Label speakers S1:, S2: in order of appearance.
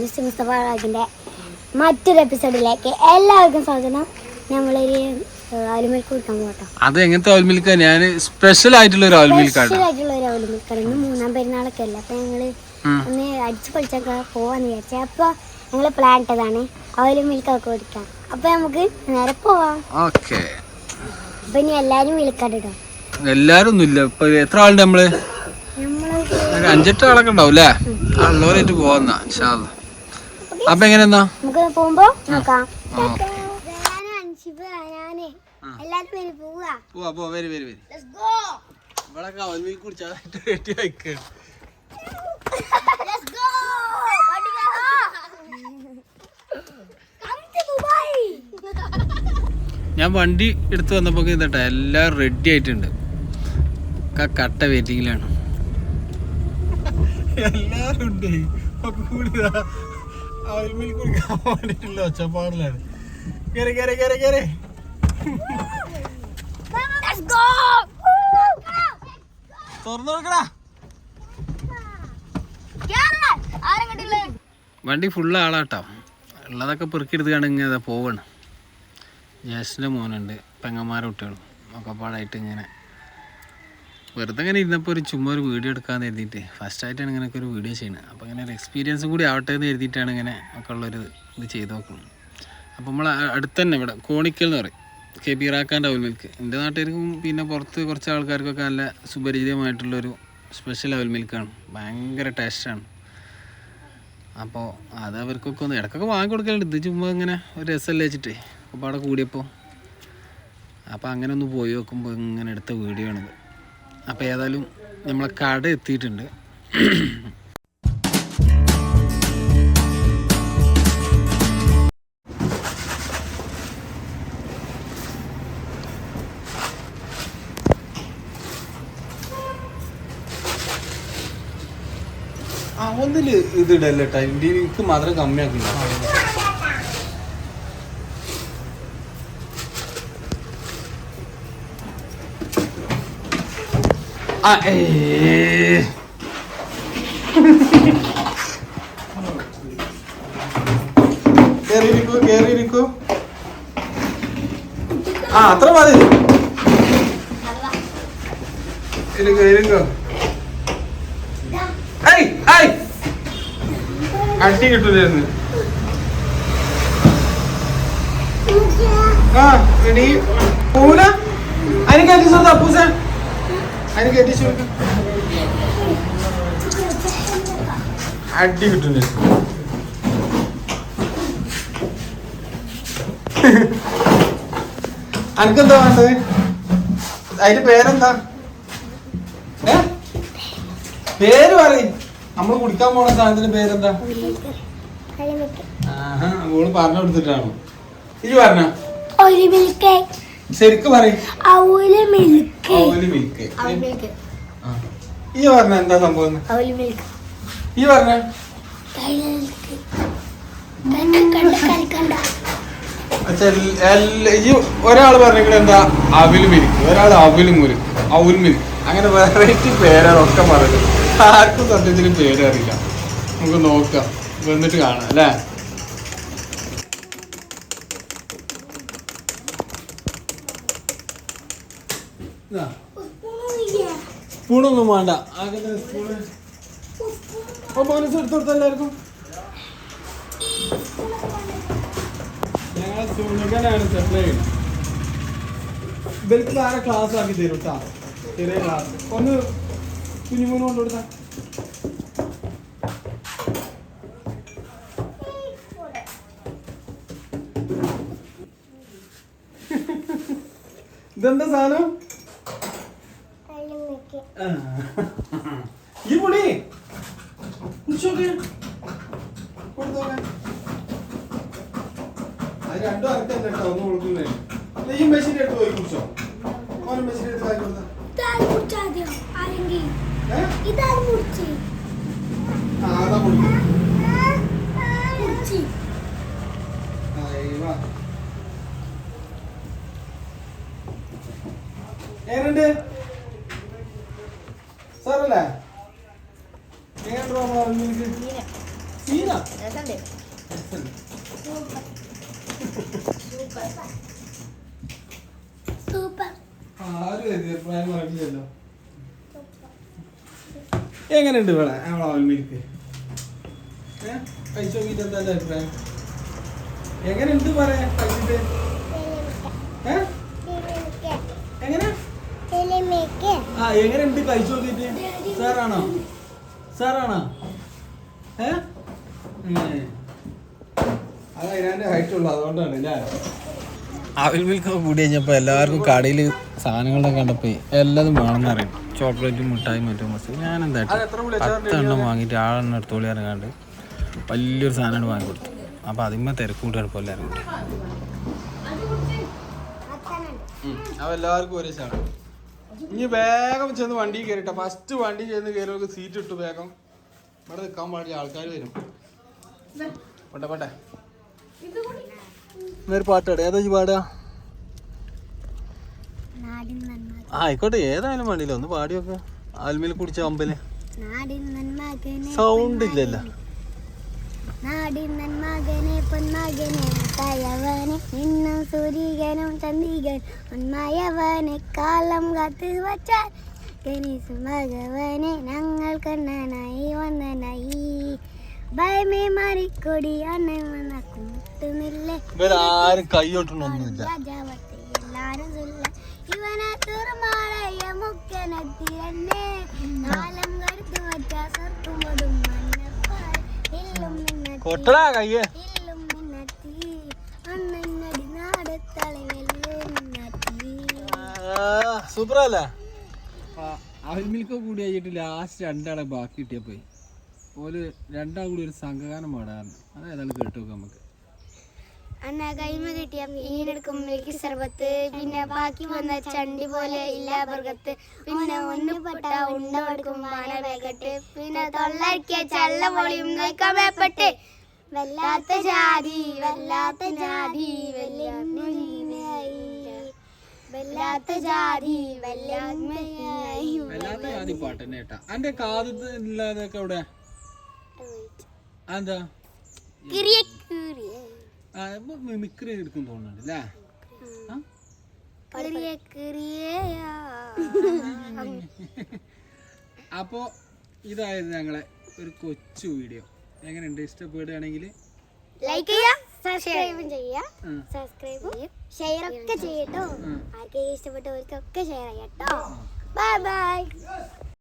S1: Artist Mustafa റാജിൻ്റെ മറ്റൊരു എപ്പിസോഡിലേക്ക് എല്ലാവർക്കും സ്വാഗതം. നമ്മളൊരു ഓയിൽ മിൽക്ക് കുടിക്കാൻ പോട്ടോ.
S2: അത് എങ്ങനത്തെ ഓയിൽ മിൽക്കാ? ഞാൻ സ്പെഷ്യൽ ആയിട്ടുള്ള ഒരു ഓയിൽ മിൽക്കാണ്.
S1: ഓയിൽ മിൽക്കാണ്. ഇന്ന് 3-ാം പെരുന്നാളൊക്കെ അല്ലേ, അപ്പം ഞങ്ങൾ ഒന്ന് അടിച്ചു പൊളിച്ചൊക്കെ പോവാന്ന് വിചാരിച്ചത്. അപ്പോൾ ഞങ്ങൾ പ്ലാൻ ഇട്ടതാണ് ഓയിൽ മിൽക്കൊക്കെ കുടിക്കാം. അപ്പോൾ നമുക്ക് നേരെ പോവാം.
S2: ഓക്കെ.
S1: അപ്പം ഇനി എല്ലാവരും വിളിക്കാട്ടോ.
S2: എല്ലാരും ഒന്നുമില്ല. ഇപ്പൊ എത്ര ആളുണ്ട്? നമ്മള് 5-8 ആളൊക്കെ ഉണ്ടാവും അല്ലേ? ഉള്ളവരായിട്ട് പോവാന്നാ. അപ്പൊ എങ്ങനെയാ
S1: നമുക്ക് പോകുമ്പോ നോക്കാം.
S2: ഞാൻ വണ്ടി എടുത്ത് വന്നപ്പോ ഇതട്ടെ എല്ലാം റെഡി ആയിട്ടുണ്ട്. കട്ട വെയിറ്റിങ്ങിലാണ് എല്ലാരും ഉണ്ട്. ഒച്ചപ്പാടിലാണ്. വണ്ടി ഫുള്ള് ആളാട്ടോ. ഉള്ളതൊക്കെ പെറുക്കിയെടുത്ത് കണ്ടിങ്ങനെ പോവാണ്. ജ്യേഷ്ഠൻ്റെ മോനുണ്ട്, പെങ്ങന്മാരെ കുട്ടികളും ഒക്കെ പാടായിട്ട് ഇങ്ങനെ വെറുതെ ഇങ്ങനെ ഇരുന്നപ്പോൾ ചുമ്മാ ഒരു വീഡിയോ എടുക്കാമെന്ന് എഴുതിയിട്ട് ഫസ്റ്റായിട്ടാണ് ഇങ്ങനെയൊക്കെ ഒരു വീഡിയോ ചെയ്യുന്നത്. അപ്പോൾ ഇങ്ങനെ ഒരു എക്സ്പീരിയൻസും കൂടി ആവട്ടെ എന്ന് എഴുതിയിട്ടാണ് ഇങ്ങനെ ഒക്കെ ഉള്ളൊരു ഇത് ചെയ്ത് നോക്കുന്നത്. അപ്പോൾ നമ്മൾ അടുത്ത് തന്നെ ഇവിടെ കോണിക്കൽ എന്ന് പറയും, KB റാക്കാൻ്റെ ഓയിൽ മിൽക്ക്. എൻ്റെ നാട്ടുകാർക്കും പിന്നെ പുറത്ത് കുറച്ച് ആൾക്കാർക്കൊക്കെ നല്ല സുപരിചിതമായിട്ടുള്ളൊരു സ്പെഷ്യൽ ഓയിൽ മിൽക്കാണ്. ഭയങ്കര ടേസ്റ്റാണ്. അപ്പോൾ അത് അവർക്കൊക്കെ ഒന്ന് ഇടയ്ക്കൊക്കെ വാങ്ങി കൊടുക്കലുണ്ട്. ഇത് ചുമ്മാ ഇങ്ങനെ ഒരു രസമല്ലേ വെച്ചിട്ട് അപ്പോൾ അവിടെ കൂടിയപ്പോൾ അപ്പോൾ അങ്ങനെ ഒന്ന് പോയി നോക്കുമ്പോൾ ഇങ്ങനെ എടുത്ത വീഡിയോ ആണിത്. അപ്പോൾ ഏതായാലും നമ്മളെ കട എത്തിയിട്ടുണ്ട്. ഒന്നില് ഇതിടല്ലേ എനിക്ക് മാത്രം കമ്മിയാക്കില്ല. കേറിയിരിക്കൂ. അത്ര മതി. അടി കിട്ടൂലായിരുന്നു. പൂല അതിന് കയറ്റിച്ചോ അപ്പൂസ, അതിന് കയറ്റിച്ചു. അടി കിട്ടൂല. അനക്കെന്താ വേണ്ടത്? അതിന്റെ പേരെന്താ? പേര് പറയും. നമ്മള് കുടിക്കാൻ പോണ സാധനത്തിന്റെ പേരെന്താ? ഓള് പറഞ്ഞു കൊടുത്തിട്ടാണോ? ഇത് പറഞ്ഞ ശരിക്കും പറയും. ഈ പറഞ്ഞ എന്താ സംഭവം? ഈ പറഞ്ഞ ഒരാള് പറഞ്ഞിട്ട് എന്താ അവിൽ മിൽക്ക്, ഒരാൾ അവിൽ മുരുക്ക്, ഔൽ മിൽക്ക്, അങ്ങനെ വെറൈറ്റി പേരൊക്കെ പറഞ്ഞു. ആർക്കും സത്യത്തിന് പേരറിയില്ല. നമുക്ക് നോക്കാം, വന്നിട്ട് കാണാം അല്ലേ? സ്പൂണൊന്നും വേണ്ട. മനസ്സ് എടുത്തു കൊടുത്ത എല്ലാവർക്കും. ഞങ്ങൾ സുനികനാണ് സപ്ലൈ ചെയ്യുന്നത്. ഇവർക്ക് വേറെ ക്ലാസ് ആക്കി തരും കേട്ടോ, ചെറിയ ക്ലാസ്. ഒന്ന് കുഞ്ഞുമോന് കൊണ്ട് കൊടുത്താ. ഇതെന്താ സാധനം? ഈ പൊടി കൊടുത്തോക്കെ. അത് രണ്ടും അരക്കല്ല കേട്ടോ, ഒന്ന് കൊടുക്കുന്നേ. ഈ മെഷീൻ എടുത്ത് പോയി കുടിച്ചോ. ഓരോ മെഷീൻ എടുത്ത് കാര്യം കൊടുത്താ. അതാ കുടിക്കും. എങ്ങനെയുണ്ട് സാറല്ലേ? എങ്ങനെ
S1: സൂപ്പർ.
S2: എങ്ങനെയുണ്ട് ഇവിടെ അവൽ മിൽക്ക്? കഴിച്ചു നോക്കിട്ട് എന്താ അഭിപ്രായം? എങ്ങനെയുണ്ട് പറയാ കഴിച്ചിട്ട്? എങ്ങനെ എങ്ങനെയുണ്ട് കഴിച്ചു നോക്കിട്ട്? സാറാണോ? സാറാണോ? അത് അതിനാൻ്റെ ഹൈറ്റ് ഉള്ളു, അതുകൊണ്ടാണ് അല്ലേ? അവിൽ മിൽക്കൊക്കെ കൂടി കഴിഞ്ഞപ്പോൾ എല്ലാവർക്കും കടയിൽ സാധനങ്ങളൊക്കെ കണ്ടപ്പോൾ എല്ലാതും വേണമെന്ന് അറിയും. ചോക്ലേറ്റും മിഠായും മറ്റും മസ്തി. ഞാൻ എന്താ 10 എണ്ണം വാങ്ങിയിട്ട് 6 എണ്ണം എടുത്തോളി ഇറങ്ങാണ്ട് വലിയൊരു സാധനമാണ് വാങ്ങിക്കൊടുത്തു. അപ്പോൾ അതിന്മേൽ തിരക്ക് കൂട്ടിയാണ് ഇപ്പോൾ എല്ലാവരും കൂടി. അപ്പോൾ എല്ലാവർക്കും ഒരേ സാധനം. ഇനി വേഗം ചെന്ന് വണ്ടി കയറിട്ടോ. ഫസ്റ്റ് വണ്ടി ചെന്ന് കയറിയവർക്ക് സീറ്റ് ഇട്ടു. വേഗം ഇവിടെ നിൽക്കാൻ പാടില്ല, ആൾക്കാർ വരും. പോട്ടെ പോട്ടെ. ഒരു പാട്ടാട് ഏതാ പാടുക? ആയിക്കോട്ടെ, ഏതായാലും വേണ്ടിയില്ല, ഒന്ന് പാടിയൊക്കെ. ആൽമയിൽ കുടിച്ച അമ്പല് സൗണ്ട് ഇല്ലല്ലോ.
S1: നാടിൻ നന്മകനെ പൊന്മകനെ തയവനെ നിന്നും സൂര്യനും ചന്ദ്രികൻ ഒന്മായവനെ കാലം കാത്ത് വച്ചാൽ ഗണേശ ഭഗവനെ ഞങ്ങൾ കണ്ണനായി വന്നനായി ഭയമേ മാറിക്കൊടി അണ്ണുന്നില്ലേ
S2: ആരും കൈയോട്ടൊന്നുമില്ല.
S1: എല്ലാരും ഇവനെ തുറമാളയ മുക്കനെത്തിരന്നെ കാലം കടുത്തു വച്ച സർക്കുമതും
S2: കൊട്ടടാ കയ്യേ. സൂപ്പറല്ലേ? അവിൽ മിൽക്ക് കൂടി കഴിഞ്ഞിട്ട് ലാസ്റ്റ് 2 ആളെ ബാക്കി കിട്ടിയപ്പോയി ഓല് 2 ആൾ കൂടി ഒരു സംഘഗാനം പാടാറുണ്ട്. അതേതായാലും കേട്ടു നോക്കാം നമുക്ക്.
S1: അന്ന കൈമ കിട്ടിയ ഈനെടുക്കുമ്പോഴേക്ക് സർബത്ത് പിന്നെ ബാക്കി വന്ന ചണ്ടി പോലെ ഇല്ല ബർഗത്ത് പിന്നെ ഒന്നുപെട്ട ഉണ്ട കൊടുക്കും മാന വേഗട്ട് പിന്നെ തൊള്ളക്കിയ ചള്ള പൊളിയും നയിക്കാൻ വേപ്പെട്ട് വല്ലാത്ത ജാതി വല്ലാത്ത ജാതി വല്ലാത്ത ജാതി
S2: വല്ലാത്ത ജാതി പാട്ട് തന്നെ കേട്ടാ. അന്റെ കാതൊക്കെ എവിടെ? എന്താ മിമിക്രി എടുക്കും തോന്നുന്നുണ്ട് അല്ലേ? അപ്പോൾ ഇതായിരുന്നു ഞങ്ങളെ ഒരു കൊച്ചു വീഡിയോ. എങ്ങനെയുണ്ട്? ഇഷ്ടപ്പെടുകയാണെങ്കിൽ
S1: ലൈക്ക് ചെയ്യുക, സബ്സ്ക്രൈബും ചെയ്യുക, ഷെയർ ഒക്കെ ചെയ്യട്ടോ. ആർക്കെങ്കിലും ഇഷ്ടപ്പെട്ടവർക്കൊക്കെ ഷെയർ ചെയ്യാട്ടോ. Bye by.